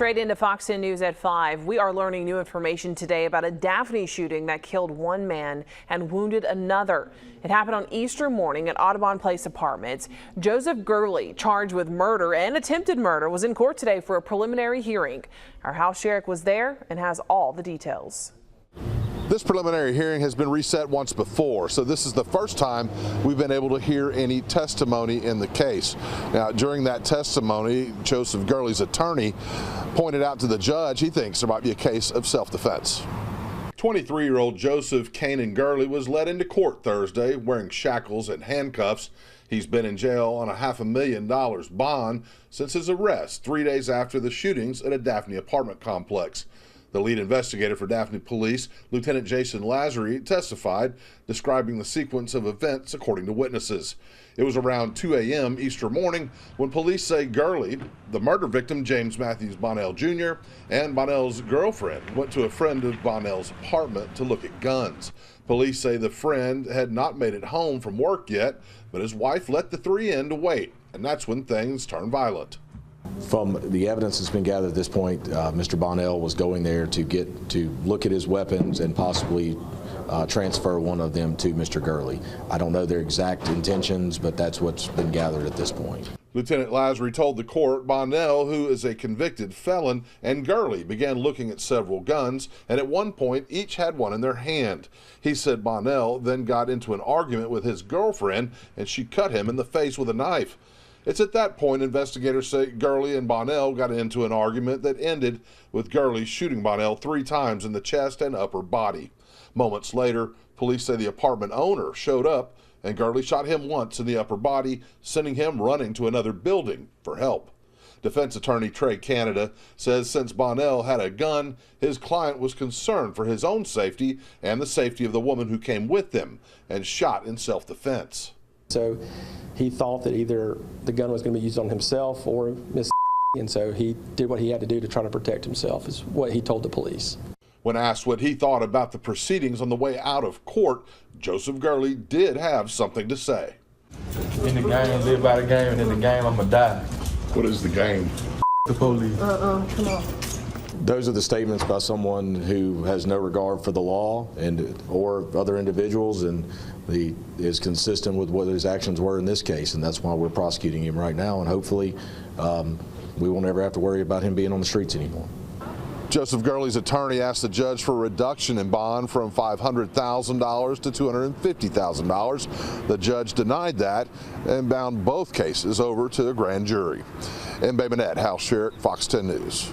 Straight into Fox 10 News at 5. We are learning new information today about a Daphne shooting that killed one man and wounded another. It happened on Easter morning at Audubon Place Apartments. Joseph Gurley, charged with murder and attempted murder, was in court today for a preliminary hearing. Our house sheriff was there and has all the details. This preliminary hearing has been reset once before, so this is the first time we've been able to hear any testimony in the case. Now, during that testimony, Joseph Gurley's attorney pointed out to the judge he thinks there might be a case of self-defense. 23-year-old Joseph Canaan Gurley was led into court Thursday wearing shackles and handcuffs. He's been in jail on a $500,000 bond since his arrest 3 days after the shootings at a Daphne apartment complex. The lead investigator for Daphne Police, Lieutenant Jason Lazary, testified, describing the sequence of events according to witnesses. It was around 2 a.m. Easter morning when police say Gurley, the murder victim James Matthews Bonnell Jr., and Bonnell's girlfriend went to a friend of Bonnell's apartment to look at guns. Police say the friend had not made it home from work yet, but his wife let the three in to wait, and that's when things turned violent. From the evidence that's been gathered at this point, Mr. Bonnell was going there to look at his weapons and possibly transfer one of them to Mr. Gurley. I don't know their exact intentions, but that's what's been gathered at this point. Lieutenant Lazary told the court Bonnell, who is a convicted felon, and Gurley began looking at several guns, and at one point each had one in their hand. He said Bonnell then got into an argument with his girlfriend, and she cut him in the face with a knife. It's at that point investigators say Gurley and Bonnell got into an argument that ended with Gurley shooting Bonnell 3 times in the chest and upper body. Moments later, police say the apartment owner showed up and Gurley shot him once in the upper body, sending him running to another building for help. Defense attorney Trey Canada says since Bonnell had a gun, his client was concerned for his own safety and the safety of the woman who came with them and shot in self-defense. So he thought that either the gun was going to be used on himself or Miss, and so he did what he had to do to try to protect himself, is what he told the police. When asked what he thought about the proceedings on the way out of court, Joseph Gurley did have something to say. In the game, live by the game, and in the game, I'm gonna die. What is the game? The police. Come on. Those are the statements by someone who has no regard for the law or other individuals, and is consistent with what his actions were in this case, and that's why we're prosecuting him right now, and hopefully we won't ever have to worry about him being on the streets anymore. Joseph Gurley's attorney asked the judge for a reduction in bond from $500,000 to $250,000. The judge denied that and bound both cases over to a grand jury. In Bay Minette, House Sheriff, Fox 10 News.